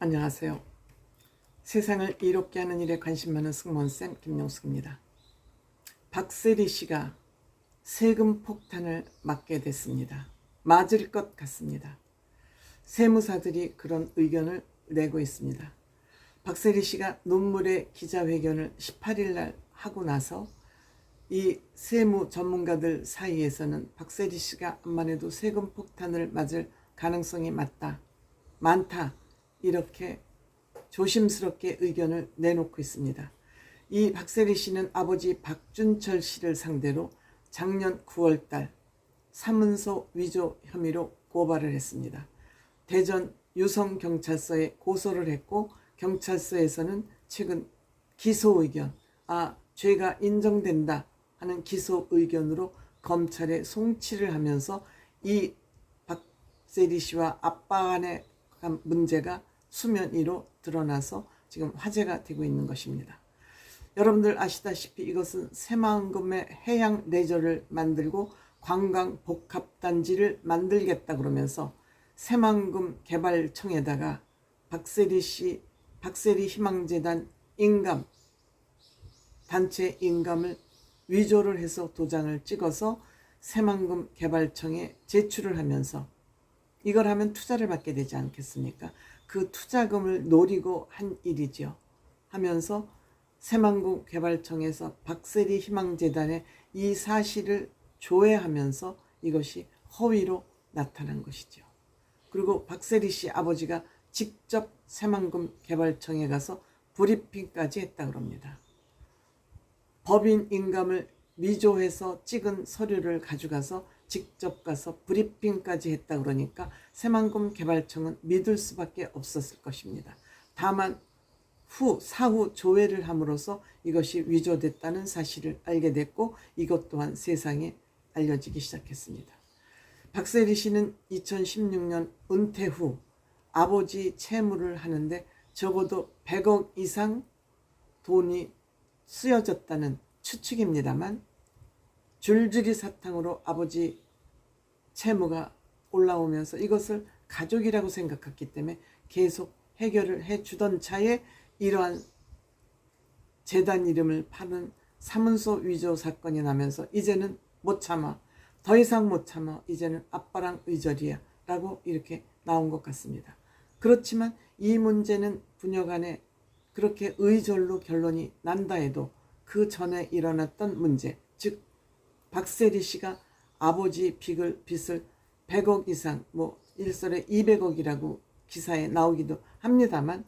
안녕하세요. 세상을 이롭게 하는 일에 관심 많은 승무원쌤 김용숙입니다. 박세리 씨가 세금 폭탄을 맞게 됐습니다. 맞을 것 같습니다. 세무사들이 그런 의견을 내고 있습니다. 박세리 씨가 눈물의 기자회견을 18일 날 하고 나서 이 세무 전문가들 사이에서는 박세리 씨가 암만 해도 세금 폭탄을 맞을 가능성이 많다 이렇게 조심스럽게 의견을 내놓고 있습니다. 이 박세리 씨는 아버지 박준철 씨를 상대로 작년 9월달 사문서 위조 혐의로 고발을 했습니다. 대전 유성경찰서에 고소를 했고 경찰서에서는 최근 기소 의견, 죄가 인정된다 하는 기소 의견으로 검찰에 송치를 하면서 이 박세리 씨와 아빠 간의 문제가 수면 위로 드러나서 지금 화제가 되고 있는 것입니다. 여러분들 아시다시피 이것은 새만금의 해양 레저를 만들고 관광 복합단지를 만들겠다 그러면서 새만금 개발청에다가 박세리 씨, 박세리 희망재단 인감, 단체 인감을 위조를 해서 도장을 찍어서 새만금 개발청에 제출을 하면서 이걸 하면 투자를 받게 되지 않겠습니까? 그 투자금을 노리고 한 일이죠. 하면서 새만금 개발청에서 박세리 희망재단에 이 사실을 조회하면서 이것이 허위로 나타난 것이죠. 그리고 박세리 씨 아버지가 직접 새만금 개발청에 가서 브리핑까지 했다고 합니다. 법인 인감을 위조해서 찍은 서류를 가져가서 직접 가서 브리핑까지 했다 그러니까 새만금 개발청은 믿을 수밖에 없었을 것입니다. 다만 사후 조회를 함으로써 이것이 위조됐다는 사실을 알게 됐고 이것 또한 세상에 알려지기 시작했습니다. 박세리 씨는 2016년 은퇴 후 아버지 채무를 하는데 적어도 100억 이상 돈이 쓰여졌다는 추측입니다만 줄줄이 사탕으로 아버지 채무가 올라오면서 이것을 가족이라고 생각했기 때문에 계속 해결을 해주던 차에 이러한 재단 이름을 파는 사문서 위조 사건이 나면서 이제는 못 참아, 더 이상 못 참아, 이제는 아빠랑 의절이야 라고 이렇게 나온 것 같습니다. 그렇지만 이 문제는 부녀간에 그렇게 의절로 결론이 난다 해도 그 전에 일어났던 문제, 즉 박세리 씨가 아버지 빚을 100억 이상, 일설에 200억이라고 기사에 나오기도 합니다만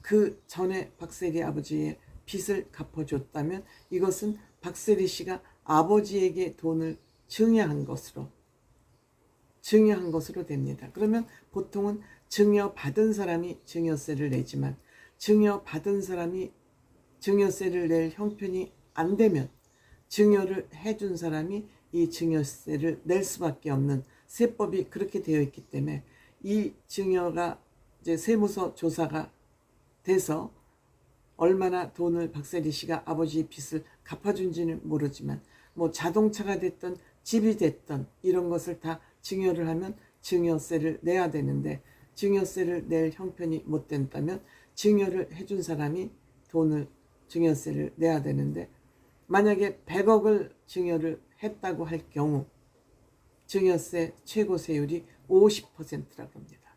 그 전에 박세리 아버지의 빚을 갚아줬다면 이것은 박세리 씨가 아버지에게 돈을 증여한 것으로 됩니다. 그러면 보통은 증여받은 사람이 증여세를 내지만 증여받은 사람이 증여세를 낼 형편이 안 되면 증여를 해준 사람이 이 증여세를 낼 수밖에 없는 세법이 그렇게 되어 있기 때문에 이 증여가 이제 세무서 조사가 돼서 얼마나 돈을 박세리 씨가 아버지 빚을 갚아준지는 모르지만 자동차가 됐던 집이 됐던 이런 것을 다 증여를 하면 증여세를 내야 되는데 증여세를 낼 형편이 못 된다면 증여를 해준 사람이 증여세를 내야 되는데 만약에 100억을 증여를 했다고 할 경우 증여세 최고 세율이 50%라고 합니다.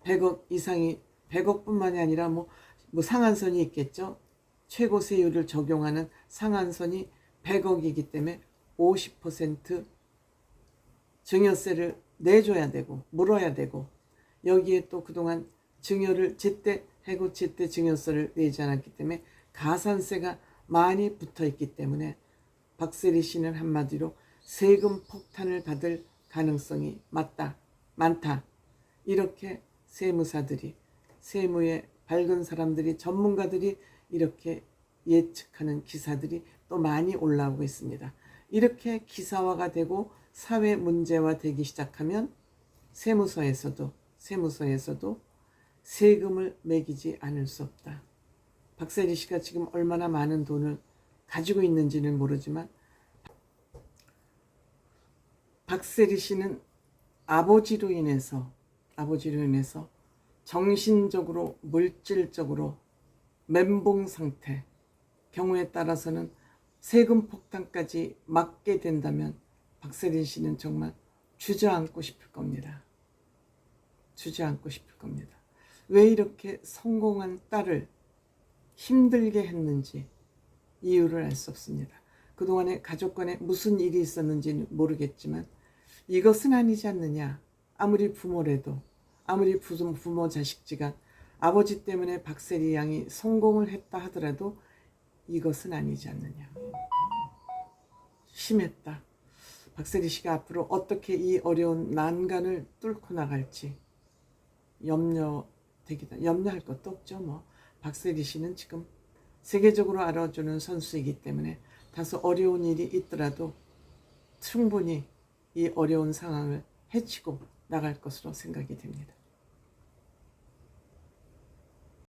100억 이상이 100억뿐만이 아니라 상한선이 있겠죠. 최고 세율을 적용하는 상한선이 100억이기 때문에 50% 증여세를 내줘야 되고 물어야 되고 여기에 또 그동안 증여를 제때 해고 제때 증여세를 내지 않았기 때문에 가산세가 많이 붙어있기 때문에 박세리 씨는 한마디로 세금 폭탄을 받을 가능성이 많다. 이렇게 세무사들이, 세무에 밝은 사람들이, 전문가들이 이렇게 예측하는 기사들이 또 많이 올라오고 있습니다. 이렇게 기사화가 되고 사회 문제화 되기 시작하면 세무서에서도 세금을 매기지 않을 수 없다. 박세리 씨가 지금 얼마나 많은 돈을 가지고 있는지는 모르지만 박세리 씨는 아버지로 인해서 정신적으로, 물질적으로 멘붕 상태, 경우에 따라서는 세금 폭탄까지 맞게 된다면 박세린 씨는 정말 주저앉고 싶을 겁니다. 주저앉고 싶을 겁니다. 왜 이렇게 성공한 딸을 힘들게 했는지 이유를 알 수 없습니다. 그동안에 가족 간에 무슨 일이 있었는지는 모르겠지만 이것은 아니지 않느냐. 아무리 부모래도, 아무리 부모 자식지간 아버지 때문에 박세리 양이 성공을 했다 하더라도 이것은 아니지 않느냐. 심했다. 박세리 씨가 앞으로 어떻게 이 어려운 난간을 뚫고 나갈지 염려할 것도 없죠. 뭐 박세리 씨는 지금 세계적으로 알아주는 선수이기 때문에 다소 어려운 일이 있더라도 충분히 이 어려운 상황을 헤치고 나갈 것으로 생각이 됩니다.